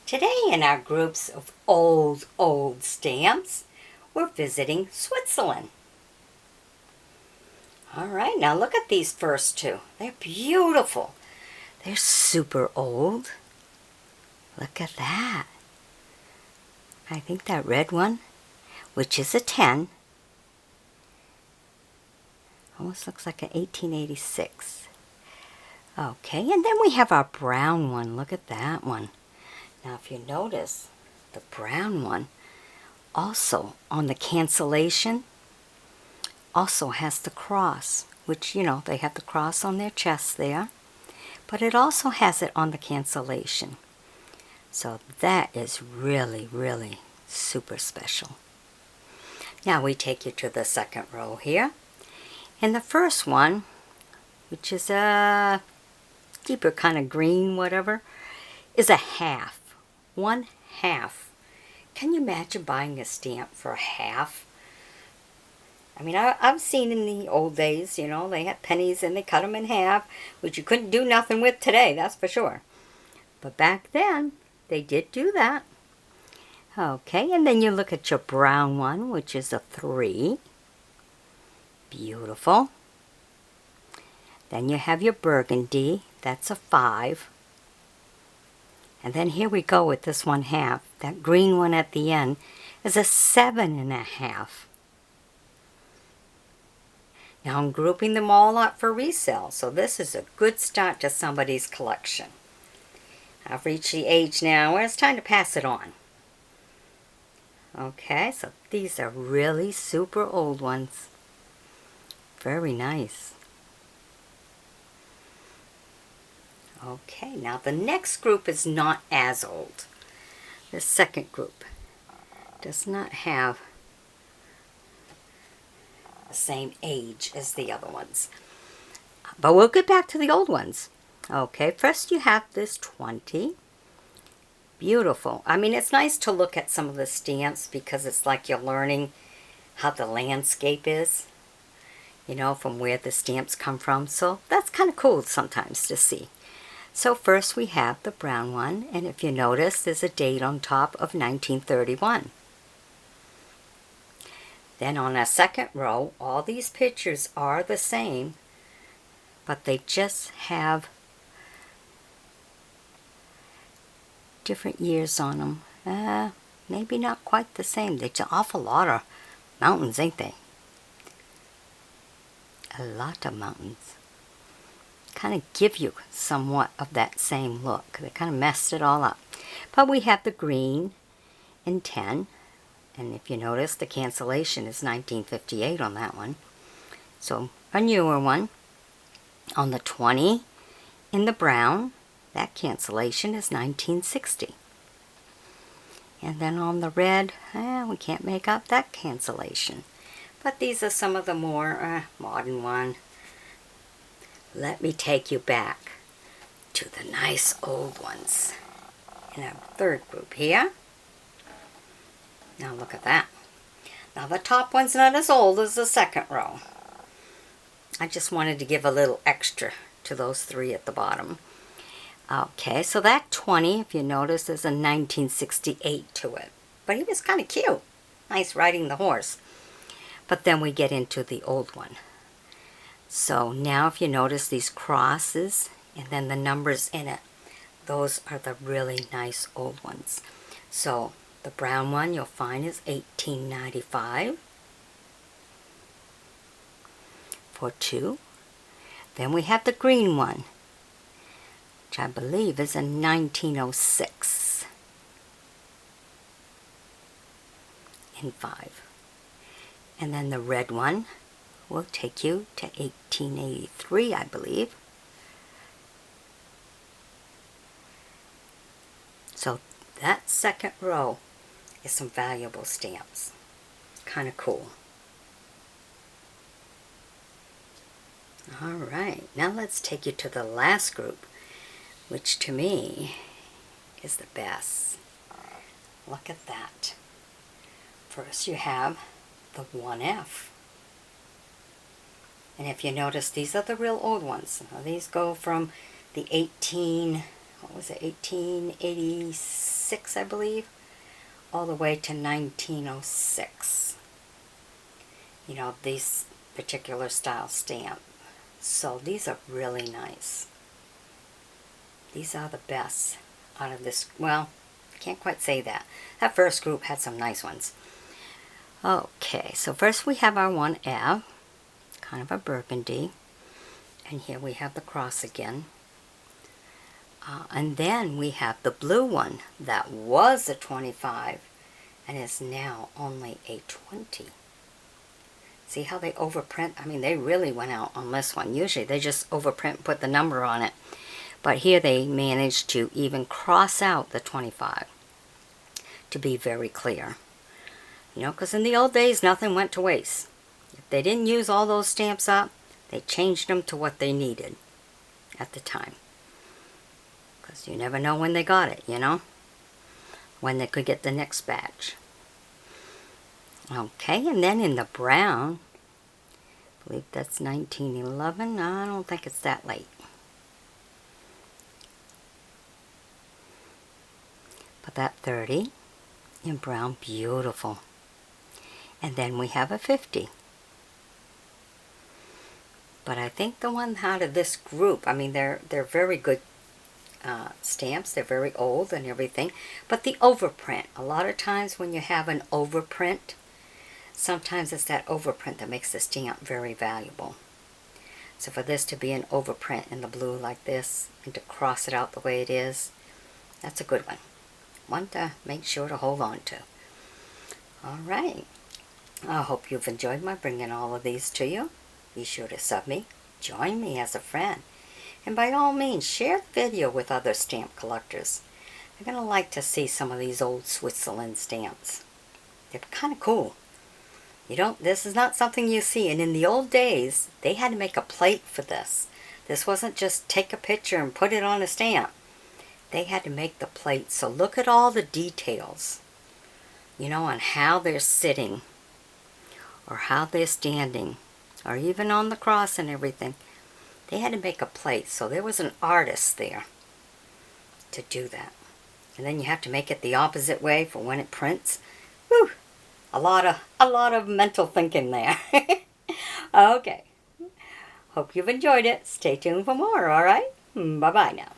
Today in our groups of old stamps, we're visiting Switzerland. Alright, now look at these first two. They're beautiful. They're super old. Look at that. I think that red one, which is a 10, almost looks like an 1886. Okay, and then we have our brown one. Look at that one. Now if you notice, the brown one also on the cancellation also has the cross, which, you know, they have the cross on their chest there, but it also has it on the cancellation. So that is really, really super special. Now we take you to the second row here. And the first one, which is a deeper kind of green, whatever, is a half. 1/2. Can you imagine buying a stamp for a half? I mean, I've seen in the old days, you know, they had pennies and they cut them in half, which you couldn't do nothing with today, that's for sure. But back then, they did do that. Okay, and then you look at your brown one, which is a 3. Beautiful. Then you have your burgundy, that's a 5. And then here we go with this 1/2. That green one at the end is a 7.5. Now I'm grouping them all up for resale, so this is a good start to somebody's collection. I've reached the age now where it's time to pass it on. Okay, so these are really super old ones. Very nice. Okay, now the next group is not as old. The second group does not have the same age as the other ones. But we'll get back to the old ones. Okay, first you have this 20. Beautiful. I mean, it's nice to look at some of the stamps because it's like you're learning how the landscape is, you know, from where the stamps come from. So that's kind of cool sometimes to see. So first we have the brown one, and if you notice, there's a date on top of 1931. Then on a second row, all these pictures are the same, but they just have different years on them. Maybe not quite the same. There's an awful lot of mountains, ain't they? A lot of mountains. Kind of give you somewhat of that same look. They kind of messed it all up. But we have the green in 10. And if you notice, the cancellation is 1958 on that one. So a newer one. On the 20 in the brown, that cancellation is 1960. And then on the red, we can't make up that cancellation. But these are some of the more modern ones. Let me take you back to the nice old ones in our third group here. Now look at that. Now the top one's not as old as the second row. I just wanted to give a little extra to those 3 at the bottom. Okay, so that 20, if you notice, there's a 1968 to it. But he was kind of cute. Nice riding the horse. But then we get into the old one. So now if you notice these crosses and then the numbers in it, those are the really nice old ones. So the brown one you'll find is 1895 for 2. Then we have the green one, which I believe is a 1906 in 5. And then the red one will take you to 1883, I believe. So that second row is some valuable stamps. Kind of cool. Alright, now let's take you to the last group, which to me is the best. Look at that. First you have the 1F. And if you notice, these are the real old ones. Now, these go from the what was it, 1886, I believe, all the way to 1906. You know, these particular style stamp. So these are really nice. These are the best out of this. Well, can't quite say that. That first group had some nice ones. Okay, so first we have our 1F, kind of a burgundy. And here we have the cross again. And then we have the blue one that was a 25 and is now only a 20. See how they overprint? I mean, they really went out on this one. Usually they just overprint and put the number on it. But here they managed to even cross out the 25 to be very clear. You know, because in the old days, nothing went to waste. If they didn't use all those stamps up, they changed them to what they needed at the time. Because you never know when they got it, you know? When they could get the next batch. Okay, and then in the brown, I believe that's 1911. I don't think it's that late. But that 30 in brown, beautiful. And then we have a 50. But I think the one out of this group, I mean, they're very good stamps. They're very old and everything. But the overprint, a lot of times when you have an overprint, sometimes it's that overprint that makes the stamp very valuable. So for this to be an overprint in the blue like this, and to cross it out the way it is, that's a good one. One to make sure to hold on to. All right. I hope you've enjoyed my bringing all of these to you. Be sure to sub me, join me as a friend, and by all means share the video with other stamp collectors. They're going to like to see some of these old Switzerland stamps. They're kind of cool. This is not something you see, and in the old days, they had to make a plate for this. This wasn't just take a picture and put it on a stamp. They had to make the plate, so look at all the details, you know, on how they're sitting, or how they're standing, or even on the cross and everything. They had to make a plate, so there was an artist there to do that. And then you have to make it the opposite way for when it prints. Whew! A lot of mental thinking there. Okay. Hope you've enjoyed it. Stay tuned for more, alright? Bye-bye now.